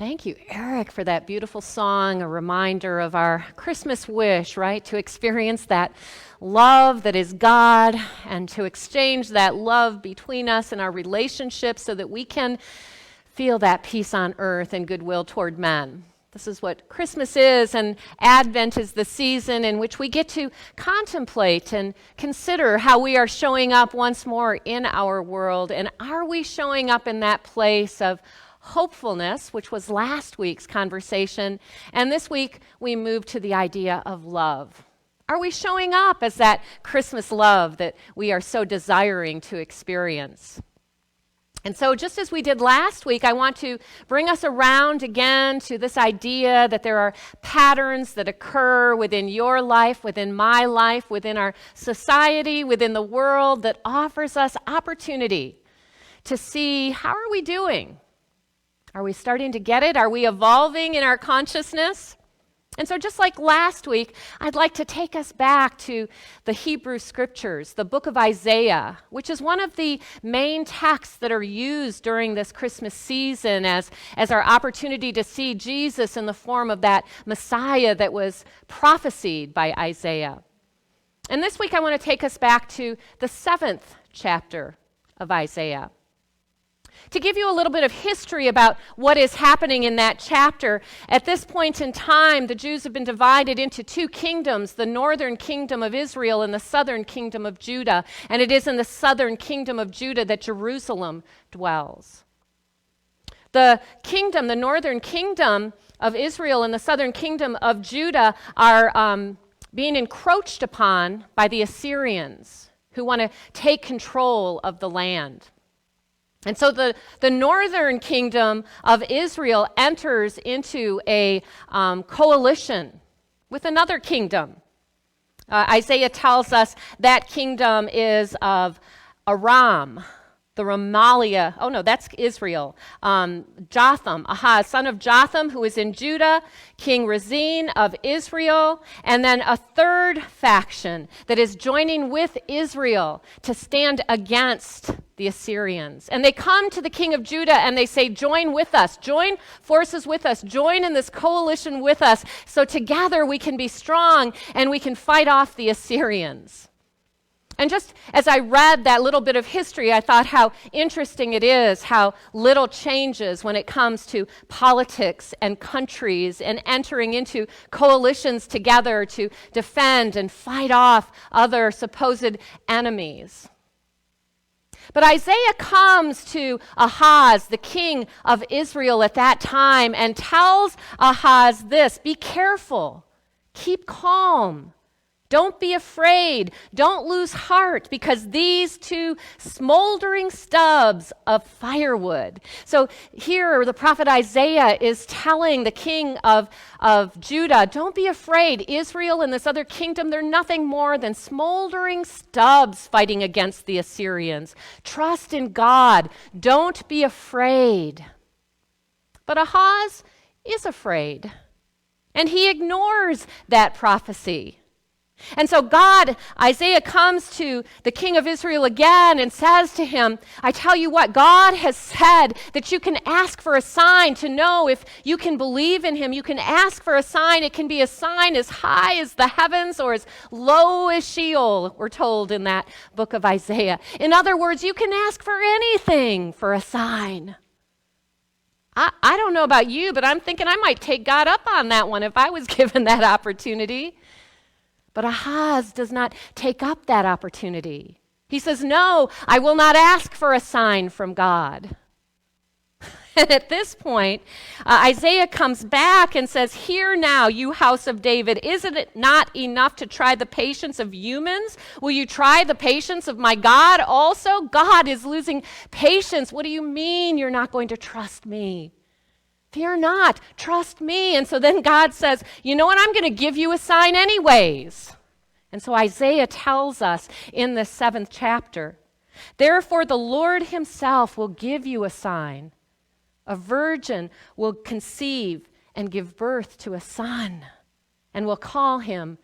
Thank you, Eric, for that beautiful song, a reminder of our Christmas wish, right? To experience that love that is God and to exchange that love between us and our relationships so that we can feel that peace on earth and goodwill toward men. This is what Christmas is, and Advent is the season in which we get to contemplate and consider how we are showing up once more in our world. And are we showing up in that place of hopefulness, which was last week's conversation, and this week we move to the idea of love. Are we showing up as that Christmas love that we are so desiring to experience? And so just as we did last week, I want to bring us around again to this idea that there are patterns that occur within your life, within my life, within our society, within the world that offers us opportunity to see how are we doing? Are we starting to get it? Are we evolving in our consciousness? And so just like last week, I'd like to take us back to the Hebrew Scriptures, the book of Isaiah, which is one of the main texts that are used during this Christmas season as our opportunity to see Jesus in the form of that Messiah that was prophesied by Isaiah. And this week I want to take us back to the 7th chapter of Isaiah. To give you a little bit of history about what is happening in that chapter, at this point in time, the Jews have been divided into two kingdoms, the northern kingdom of Israel and the southern kingdom of Judah. And it is in the southern kingdom of Judah that Jerusalem dwells. The northern kingdom of Israel and the southern kingdom of Judah are being encroached upon by the Assyrians, who want to take control of the land. And so the northern kingdom of Israel enters into a coalition with another kingdom. Isaiah tells us that kingdom is of Aram, the Ramaliah. Oh no, that's Israel. Jotham, Ahaz, son of Jotham, who is in Judah, King Rezin of Israel, and then a third faction that is joining with Israel to stand against the Assyrians. And they come to the king of Judah and they say, join with us, join forces with us, join in this coalition with us, so together we can be strong and we can fight off the Assyrians. And just as I read that little bit of history, I thought how interesting it is how little changes when it comes to politics and countries and entering into coalitions together to defend and fight off other supposed enemies. But Isaiah comes to Ahaz, the king of Israel at that time, and tells Ahaz this: be careful, keep calm. Don't be afraid. Don't lose heart, because these two smoldering stubs of firewood. So here the prophet Isaiah is telling the king of Judah, don't be afraid. Israel and this other kingdom, they're nothing more than smoldering stubs fighting against the Assyrians. Trust in God. Don't be afraid. But Ahaz is afraid, and he ignores that prophecy. And so Isaiah comes to the king of Israel again and says to him, I tell you what, God has said that you can ask for a sign to know if you can believe in him. You can ask for a sign. It can be a sign as high as the heavens or as low as Sheol, we're told in that book of Isaiah. In other words, you can ask for anything for a sign. I don't know about you, but I'm thinking I might take God up on that one if I was given that opportunity. But Ahaz does not take up that opportunity. He says, no, I will not ask for a sign from God. And at this point, Isaiah comes back and says, hear now, you house of David, isn't it not enough to try the patience of humans? Will you try the patience of my God also? God is losing patience. What do you mean you're not going to trust me? Fear not, trust me. And so then God says, you know what, I'm going to give you a sign anyways. And so Isaiah tells us in the 7th chapter, therefore the Lord himself will give you a sign. A virgin will conceive and give birth to a son, and will call him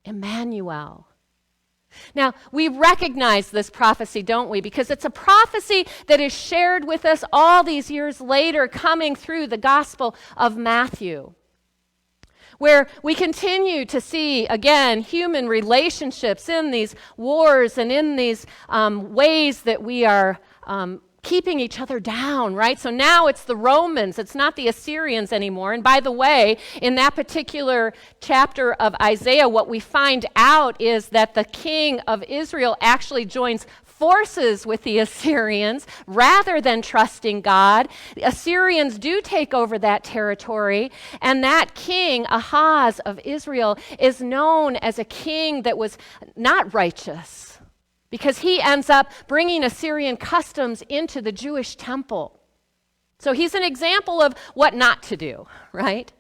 Emmanuel. Now, we recognize this prophecy, don't we? Because it's a prophecy that is shared with us all these years later, coming through the Gospel of Matthew, where we continue to see, again, human relationships in these wars and in these ways that we are keeping each other down, right? So now it's the Romans, it's not the Assyrians anymore. And by the way, in that particular chapter of Isaiah, what we find out is that the king of Israel actually joins forces with the Assyrians rather than trusting God. The Assyrians do take over that territory, and that king, Ahaz of Israel, is known as a king that was not righteous, because he ends up bringing Assyrian customs into the Jewish temple. So he's an example of what not to do, right?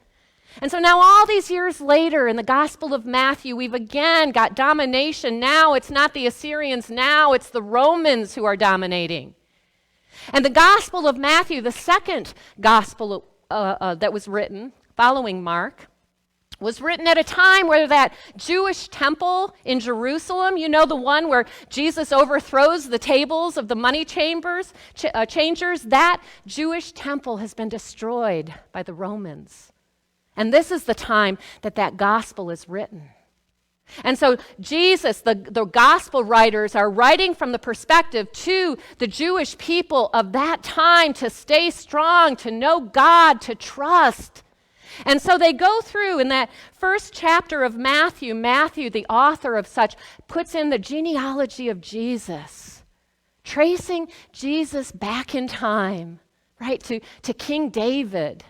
And so now all these years later in the Gospel of Matthew, we've again got domination. Now it's not the Assyrians, now it's the Romans who are dominating. And the Gospel of Matthew, the second gospel that was written following Mark, was written at a time where that Jewish temple in Jerusalem, you know, the one where Jesus overthrows the tables of the money changers, that Jewish temple has been destroyed by the Romans. And this is the time that that gospel is written. And so Jesus, the gospel writers are writing from the perspective to the Jewish people of that time to stay strong, to know God, to trust. And so they go through in that first chapter of Matthew, the author of such, puts in the genealogy of Jesus, tracing Jesus back in time, right, to King David,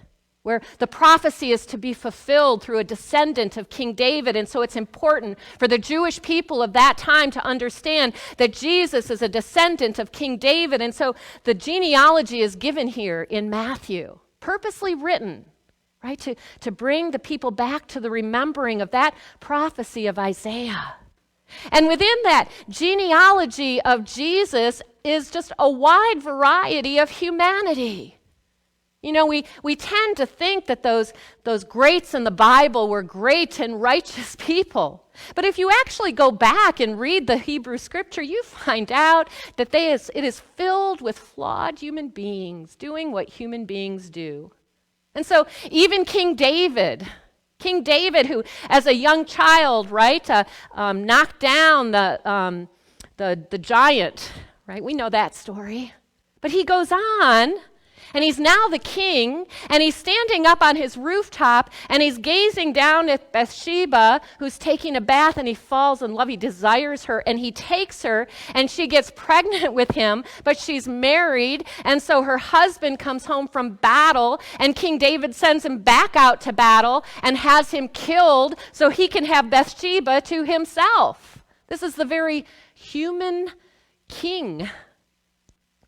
where the prophecy is to be fulfilled through a descendant of King David. And so it's important for the Jewish people of that time to understand that Jesus is a descendant of King David. And so the genealogy is given here in Matthew, purposely written, right, to bring the people back to the remembering of that prophecy of Isaiah. And within that genealogy of Jesus is just a wide variety of humanity. You know, we tend to think that those greats in the Bible were great and righteous people. But if you actually go back and read the Hebrew scripture, you find out that it is filled with flawed human beings doing what human beings do. And so even King David, who as a young child, right, knocked down the giant, right? We know that story. But he goes on, and he's now the king, and he's standing up on his rooftop, and he's gazing down at Bathsheba, who's taking a bath, and he falls in love. He desires her, and he takes her, and she gets pregnant with him, but she's married, and so her husband comes home from battle, and King David sends him back out to battle and has him killed so he can have Bathsheba to himself. This is the very human king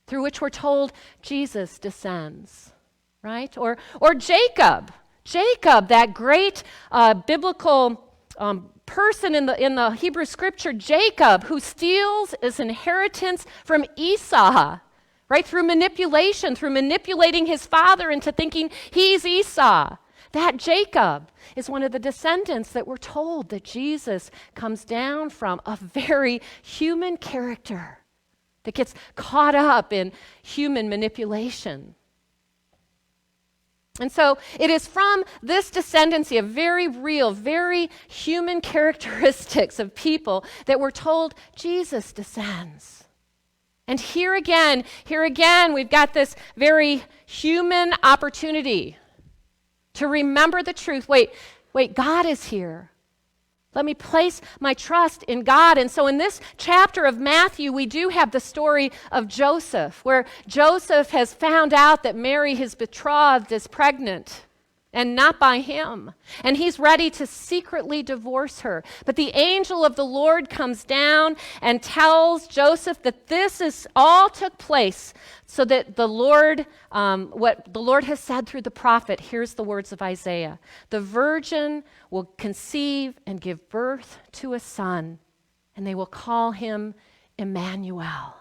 through which we're told Jesus descends, right? Or Jacob, that great biblical person in the Hebrew scripture, Jacob, who steals his inheritance from Esau, right? Through manipulating his father into thinking he's Esau. That Jacob is one of the descendants that we're told that Jesus comes down from, a very human character that gets caught up in human manipulation. And so it is from this descendancy of very real, very human characteristics of people that we're told Jesus descends. And here again, we've got this very human opportunity to remember the truth. Wait, God is here. Let me place my trust in God. And so in this chapter of Matthew, we do have the story of Joseph, where Joseph has found out that Mary, his betrothed, is pregnant, and not by him. And he's ready to secretly divorce her. But the angel of the Lord comes down and tells Joseph that this all took place so that the Lord, what the Lord has said through the prophet, here's the words of Isaiah: the virgin will conceive and give birth to a son, and they will call him Emmanuel.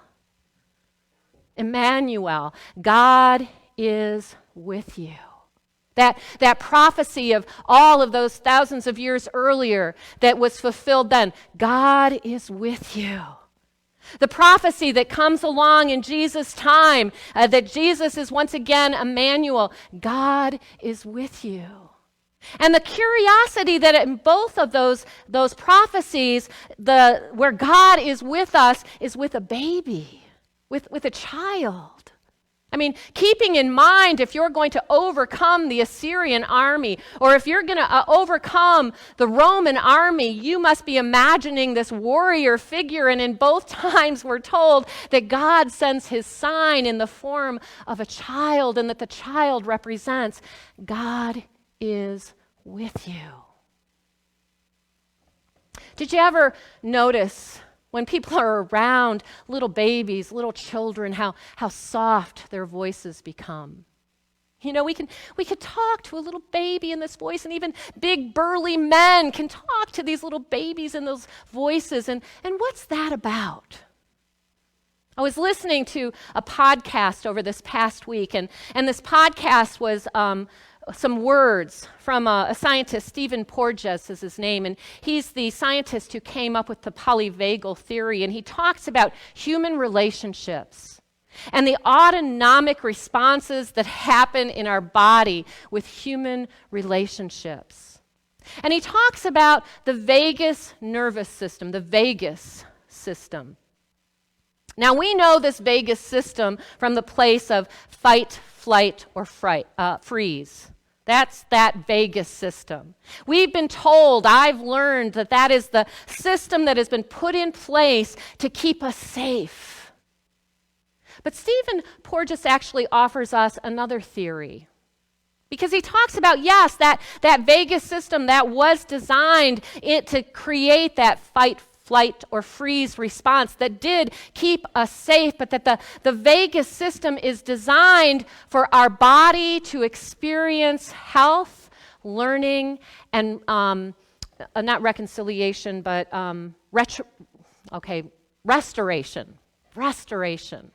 Emmanuel, God is with you. That prophecy of all of those thousands of years earlier that was fulfilled then. God is with you. The prophecy that comes along in Jesus' time, that Jesus is once again Emmanuel. God is with you. And the curiosity that in both of those prophecies, where God is with us is with a baby, with a child. I mean, keeping in mind, if you're going to overcome the Assyrian army, or if you're going to overcome the Roman army, you must be imagining this warrior figure. And in both times, we're told that God sends his sign in the form of a child, and that the child represents God is with you. Did you ever notice when people are around little babies, little children, how soft their voices become? You know, we could talk to a little baby in this voice, and even big burly men can talk to these little babies in those voices. And what's that about? I was listening to a podcast over this past week, and this podcast was some words from a scientist. Stephen Porges is his name, and he's the scientist who came up with the polyvagal theory, and he talks about human relationships and the autonomic responses that happen in our body with human relationships. And he talks about the vagus nervous system, the vagus system. Now, we know this vagus system from the place of fight, flight, or freeze. That's that vagus system. We've been told, I've learned, that is the system that has been put in place to keep us safe. But Stephen Porges actually offers us another theory. Because he talks about, yes, that vagus system that was designed to create that fight, flight, or freeze response that did keep us safe, but that the vagus system is designed for our body to experience health, learning, and not reconciliation, but restoration. Restoration.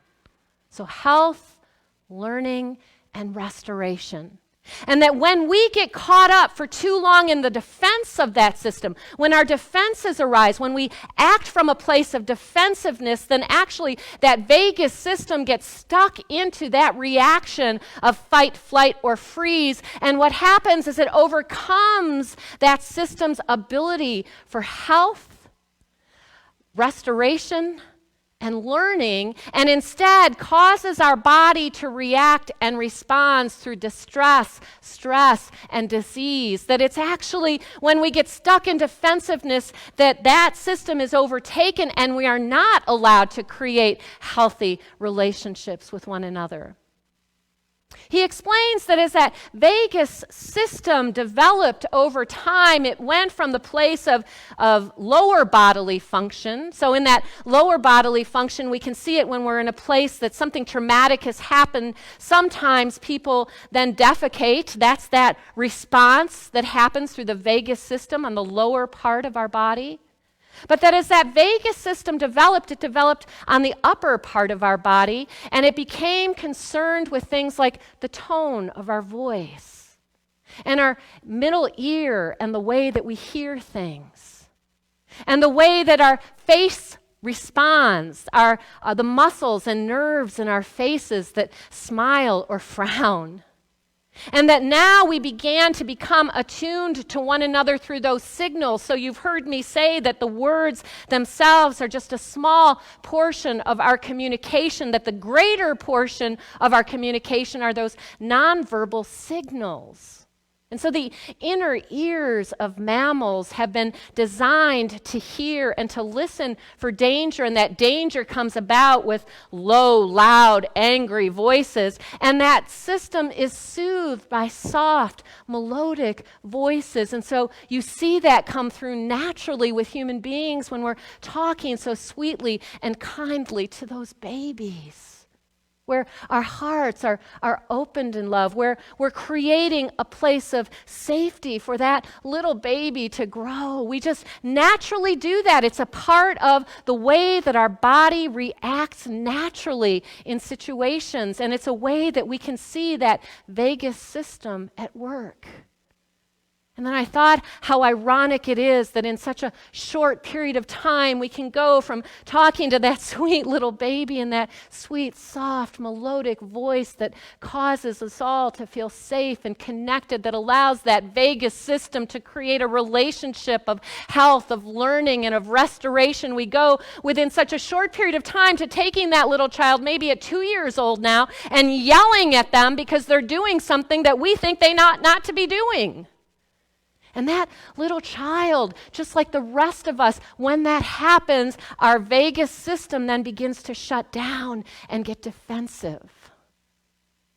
So health, learning, and restoration. And that when we get caught up for too long in the defense of that system, when our defenses arise, when we act from a place of defensiveness, then actually that vagus system gets stuck into that reaction of fight, flight, or freeze. And what happens is it overcomes that system's ability for health, restoration, and learning, and instead causes our body to react and respond through distress, stress, and disease. That it's actually when we get stuck in defensiveness that system is overtaken, and we are not allowed to create healthy relationships with one another. He explains that as that vagus system developed over time, it went from the place of lower bodily function. So in that lower bodily function, we can see it when we're in a place that something traumatic has happened. Sometimes people then defecate. That's that response that happens through the vagus system on the lower part of our body. But that as that vagus system developed, it developed on the upper part of our body, and it became concerned with things like the tone of our voice and our middle ear and the way that we hear things and the way that our face responds, the muscles and nerves in our faces that smile or frown. And that now we began to become attuned to one another through those signals. So you've heard me say that the words themselves are just a small portion of our communication, that the greater portion of our communication are those nonverbal signals. And so the inner ears of mammals have been designed to hear and to listen for danger, and that danger comes about with low, loud, angry voices. And that system is soothed by soft, melodic voices. And so you see that come through naturally with human beings when we're talking so sweetly and kindly to those babies. where our hearts are opened in love, where we're creating a place of safety for that little baby to grow. We just naturally do that. It's a part of the way that our body reacts naturally in situations, and it's a way that we can see that vagus system at work. And then I thought how ironic it is that in such a short period of time we can go from talking to that sweet little baby and that sweet, soft, melodic voice that causes us all to feel safe and connected, that allows that vagus system to create a relationship of health, of learning, and of restoration. We go within such a short period of time to taking that little child, maybe at 2 years old now, and yelling at them because they're doing something that we think they not to be doing. And that little child, just like the rest of us, when that happens, our vagus system then begins to shut down and get defensive.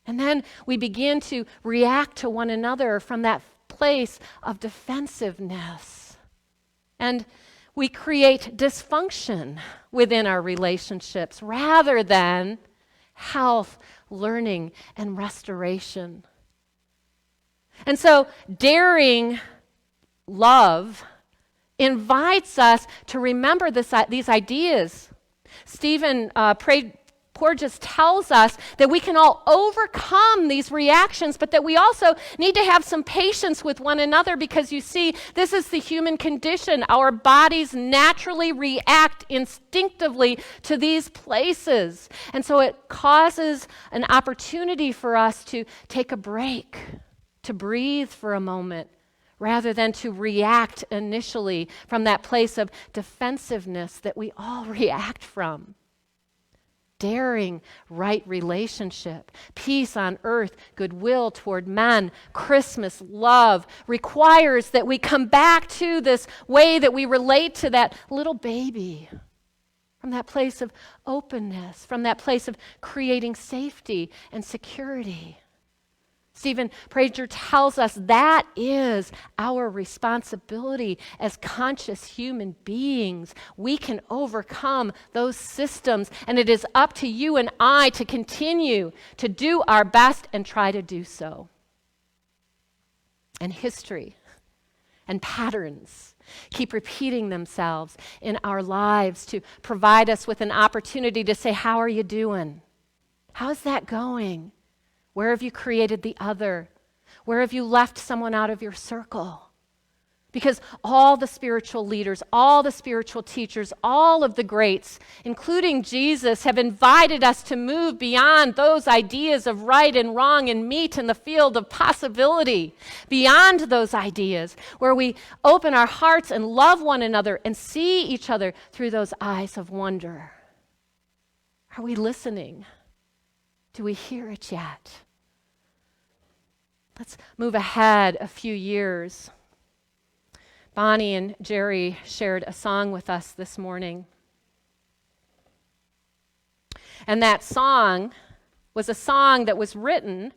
And then we begin to react to one another from that place of defensiveness. And we create dysfunction within our relationships rather than health, learning, and restoration. And so daring love invites us to remember these ideas. Stephen Porges tells us that we can all overcome these reactions, but that we also need to have some patience with one another, because you see, this is the human condition. Our bodies naturally react instinctively to these places. And so it causes an opportunity for us to take a break, to breathe for a moment, rather than to react initially from that place of defensiveness that we all react from. Daring right relationship, peace on earth, goodwill toward men, Christmas love requires that we come back to this way that we relate to that little baby, from that place of openness, from that place of creating safety and security. Stephen Prager tells us that is our responsibility as conscious human beings. We can overcome those systems, and it is up to you and I to continue to do our best and try to do so. And history and patterns keep repeating themselves in our lives to provide us with an opportunity to say, how are you doing? How's that going? Where have you created the other? Where have you left someone out of your circle? Because all the spiritual leaders, all the spiritual teachers, all of the greats, including Jesus, have invited us to move beyond those ideas of right and wrong and meet in the field of possibility, beyond those ideas where we open our hearts and love one another and see each other through those eyes of wonder. Are we listening? Do we hear it yet? Let's move ahead a few years. Bonnie and Jerry shared a song with us this morning. And that song was a song that was written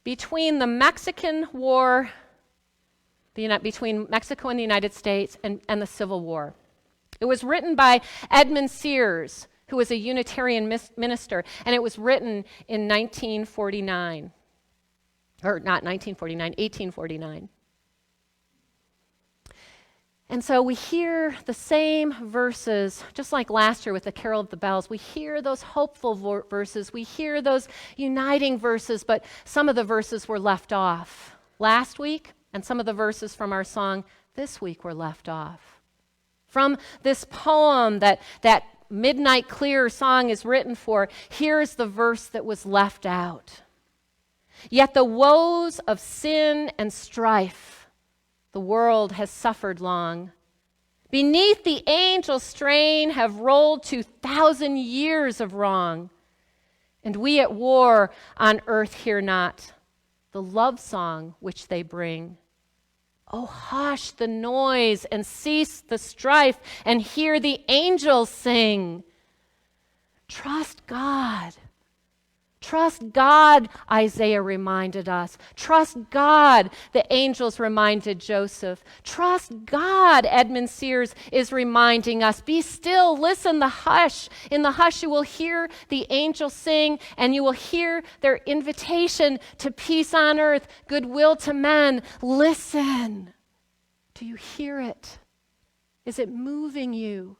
between the Mexican War, between Mexico and the United States and the Civil War. It was written by Edmund Sears, who was a Unitarian minister, and it was written in 1949. Or not 1949, 1849. And so we hear the same verses, just like last year with the Carol of the Bells. We hear those hopeful verses. We hear those uniting verses, but some of the verses were left off last week, and some of the verses from our song this week were left off. From this poem that Midnight Clear song is written for, here's the verse that was left out. Yet the woes of sin and strife the world has suffered long. Beneath the angel strain have rolled 2,000 years of wrong. And we at war on earth hear not the love song which they bring. Oh, hush the noise and cease the strife and hear the angels sing. Trust God. Trust God, Isaiah reminded us. Trust God, the angels reminded Joseph. Trust God, Edmund Sears is reminding us. Be still, listen, the hush. In the hush you will hear the angels sing, and you will hear their invitation to peace on earth, goodwill to men. Listen. Do you hear it? Is it moving you?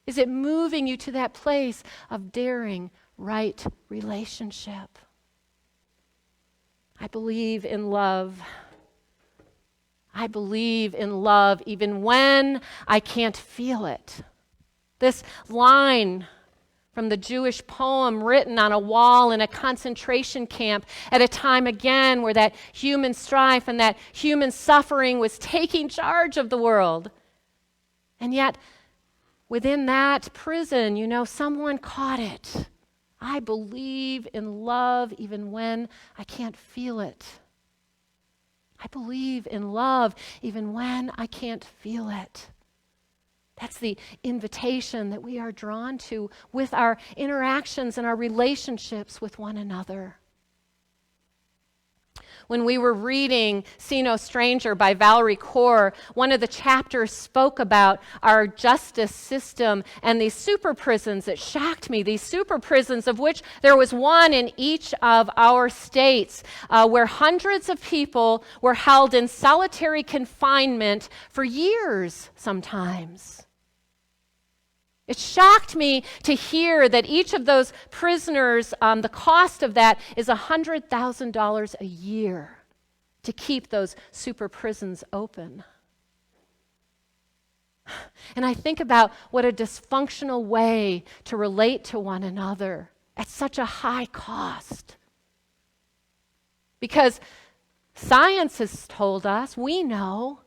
Is it moving you to that place of daring right relationship? I believe in love. I believe in love even when I can't feel it. This line from the Jewish poem written on a wall in a concentration camp at a time again where that human strife and that human suffering was taking charge of the world. And yet, within that prison, someone caught it. I believe in love even when I can't feel it. I believe in love even when I can't feel it. That's the invitation that we are drawn to with our interactions and our relationships with one another. When we were reading See No Stranger by Valerie Kaur, one of the chapters spoke about our justice system and these super prisons. It shocked me, these super prisons, of which there was one in each of our states, where hundreds of people were held in solitary confinement for years sometimes. It shocked me to hear that each of those prisoners, the cost of that is $100,000 a year to keep those super prisons open. And I think about what a dysfunctional way to relate to one another at such a high cost. Because science has told us, we know,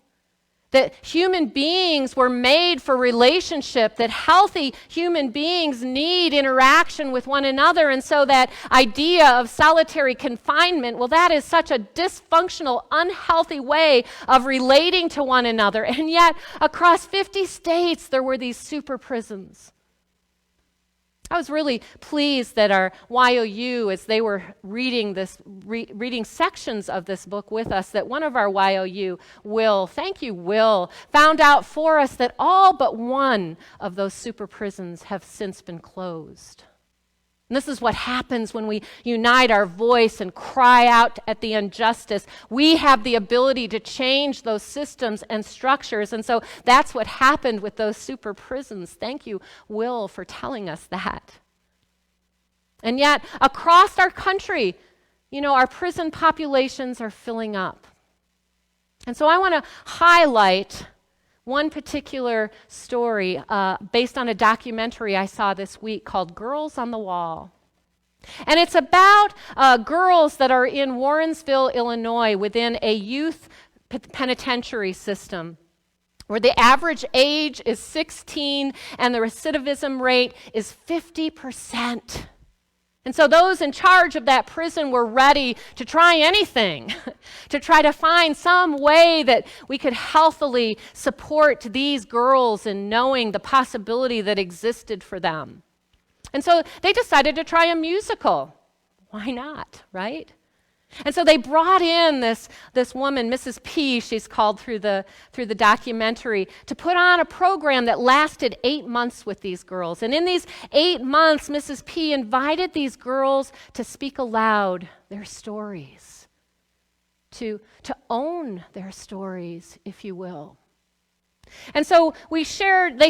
that human beings were made for relationship, that healthy human beings need interaction with one another. And so that idea of solitary confinement, well, that is such a dysfunctional, unhealthy way of relating to one another. And yet, across 50 states, there were these super prisons. I was really pleased that our YOU, as they were reading reading sections of this book with us, that one of our YOU, Will, thank you, Will, found out for us that all but one of those super prisons have since been closed. And this is what happens when we unite our voice and cry out at the injustice. We have the ability to change those systems and structures. And so that's what happened with those super prisons. Thank you, Will, for telling us that. And yet, across our country, our prison populations are filling up. And so I want to highlight one particular story based on a documentary I saw this week called Girls on the Wall. And it's about girls that are in Warrensville, Illinois, within a youth penitentiary system, where the average age is 16 and the recidivism rate is 50%. And so those in charge of that prison were ready to try anything, to try to find some way that we could healthily support these girls in knowing the possibility that existed for them. And so they decided to try a musical. Why not, right? And so they brought in this woman, Mrs. P, she's called through the documentary, to put on a program that lasted 8 months with these girls. And in these 8 months, Mrs. P invited these girls to speak aloud their stories, to own their stories, if you will. And so they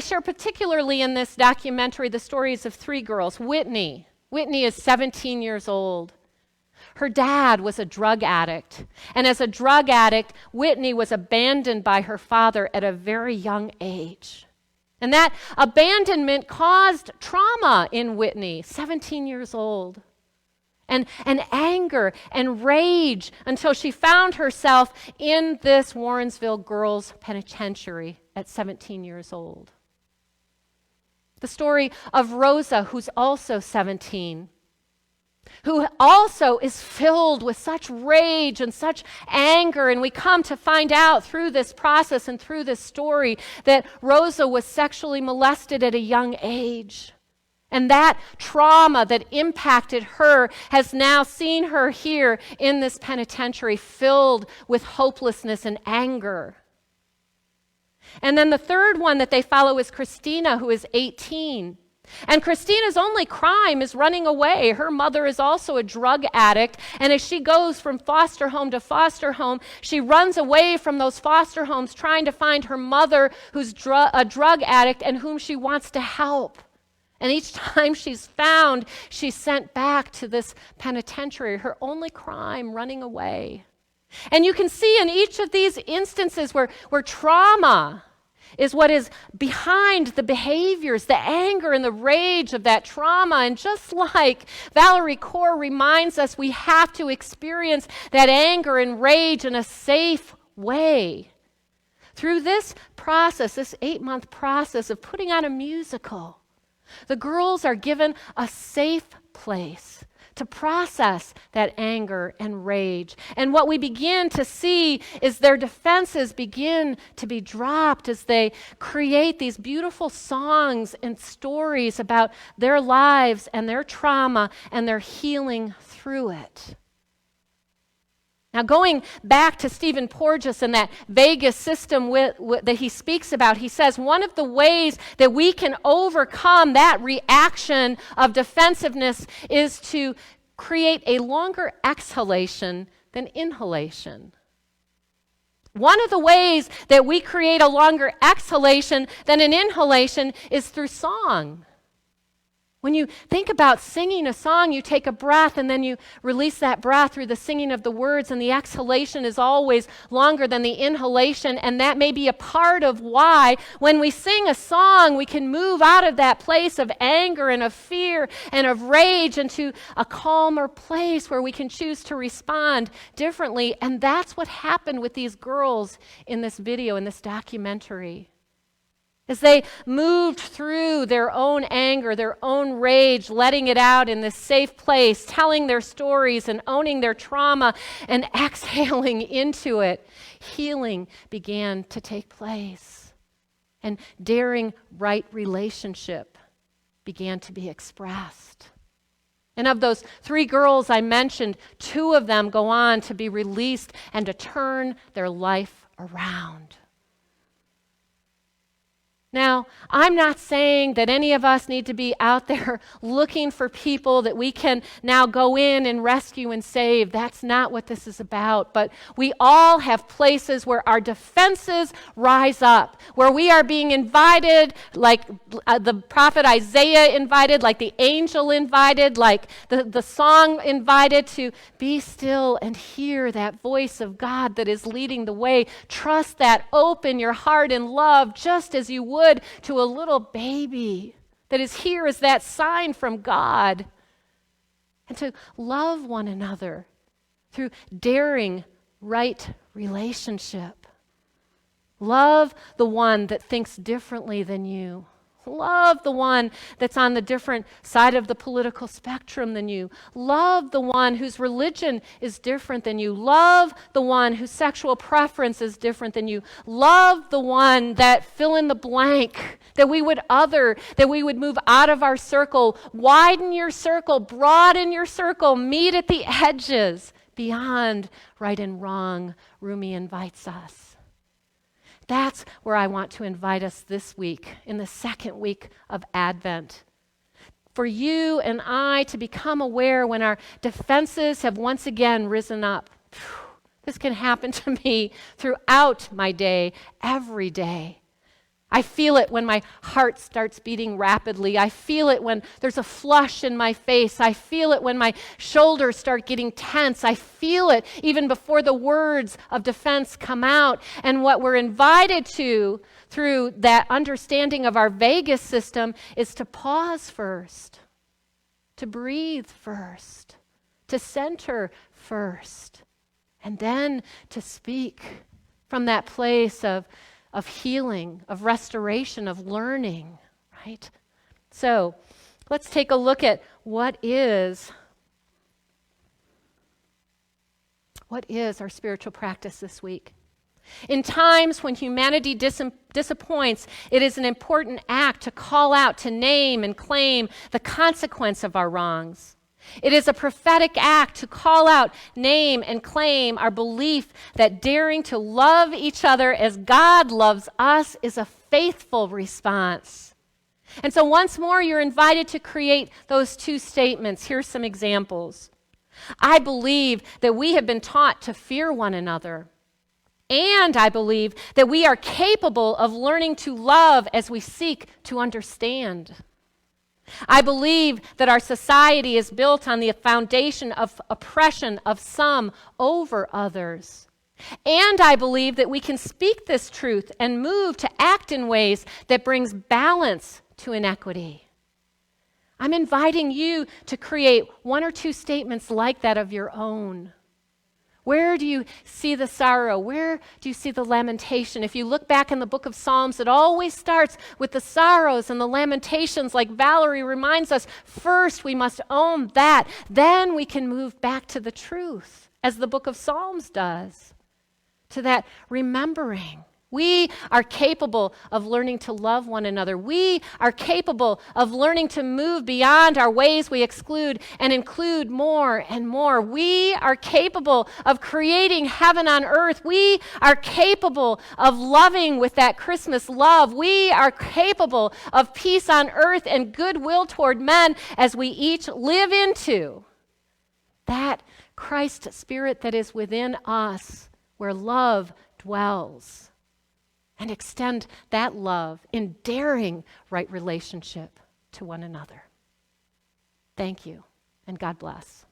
share particularly in this documentary the stories of 3 girls. Whitney is 17 years old. Her dad was a drug addict, and as a drug addict, Whitney was abandoned by her father at a very young age. And that abandonment caused trauma in Whitney, 17 years old, and anger and rage until she found herself in this Warrensville girls' penitentiary at 17 years old. The story of Rosa, who's also 17, who also is filled with such rage and such anger. And we come to find out through this process and through this story that Rosa was sexually molested at a young age. And that trauma that impacted her has now seen her here in this penitentiary filled with hopelessness and anger. And then the third one that they follow is Christina, who is 18. And Christina's only crime is running away. Her mother is also a drug addict. And as she goes from foster home to foster home, she runs away from those foster homes trying to find her mother, who's a drug addict and whom she wants to help. And each time she's found, she's sent back to this penitentiary, her only crime, running away. And you can see in each of these instances where trauma is what is behind the behaviors, the anger and the rage of that trauma. And just like Valerie Kaur reminds us, we have to experience that anger and rage in a safe way. Through this process, this 8-month process of putting on a musical, the girls are given a safe place to process that anger and rage. And what we begin to see is their defenses begin to be dropped as they create these beautiful songs and stories about their lives and their trauma and their healing through it. Now, going back to Stephen Porges and that vagus system that he speaks about, he says one of the ways that we can overcome that reaction of defensiveness is to create a longer exhalation than inhalation. One of the ways that we create a longer exhalation than an inhalation is through song. When you think about singing a song, you take a breath and then you release that breath through the singing of the words, and the exhalation is always longer than the inhalation, and that may be a part of why when we sing a song, we can move out of that place of anger and of fear and of rage into a calmer place where we can choose to respond differently. And that's what happened with these girls in this video, in this documentary. As they moved through their own anger, their own rage, letting it out in this safe place, telling their stories and owning their trauma and exhaling into it, healing began to take place. And daring right relationship began to be expressed. And of those 3 girls I mentioned, 2 of them go on to be released and to turn their life around. Now, I'm not saying that any of us need to be out there looking for people that we can now go in and rescue and save. That's not what this is about. But we all have places where our defenses rise up, where we are being invited, like the prophet Isaiah invited, like the angel invited, like the song invited, to be still and hear that voice of God that is leading the way. Trust that. Open your heart in love, just as you would to a little baby that is here as that sign from God. And to love one another through daring right relationship. Love the one that thinks differently than you. Love the one that's on the different side of the political spectrum than you. Love the one whose religion is different than you. Love the one whose sexual preference is different than you. Love the one that fill in the blank, that we would other, that we would move out of our circle. Widen your circle, broaden your circle, meet at the edges. Beyond right and wrong, Rumi invites us. That's where I want to invite us this week, in the second week of Advent. For you and I to become aware when our defenses have once again risen up. This can happen to me throughout my day, every day. I feel it when my heart starts beating rapidly. I feel it when there's a flush in my face. I feel it when my shoulders start getting tense. I feel it even before the words of defense come out. And what we're invited to through that understanding of our vagus system is to pause first, to breathe first, to center first, and then to speak from that place of healing, of restoration, of learning, right? So let's take a look at what is our spiritual practice this week. In times when humanity disappoints, it is an important act to call out, to name and claim the consequence of our wrongs. It is a prophetic act to call out, name, and claim our belief that daring to love each other as God loves us is a faithful response. And so once more, you're invited to create those two statements. Here's some examples. I believe that we have been taught to fear one another. And I believe that we are capable of learning to love as we seek to understand. I believe that our society is built on the foundation of oppression of some over others. And I believe that we can speak this truth and move to act in ways that brings balance to inequity. I'm inviting you to create one or two statements like that of your own. Where do you see the sorrow? Where do you see the lamentation? If you look back in the book of Psalms, it always starts with the sorrows and the lamentations, like Valerie reminds us. First, we must own that. Then we can move back to the truth, as the book of Psalms does, to that remembering. We are capable of learning to love one another. We are capable of learning to move beyond our ways we exclude and include more and more. We are capable of creating heaven on earth. We are capable of loving with that Christmas love. We are capable of peace on earth and goodwill toward men as we each live into that Christ spirit that is within us, where love dwells. And extend that love in daring right relationship to one another. Thank you, and God bless.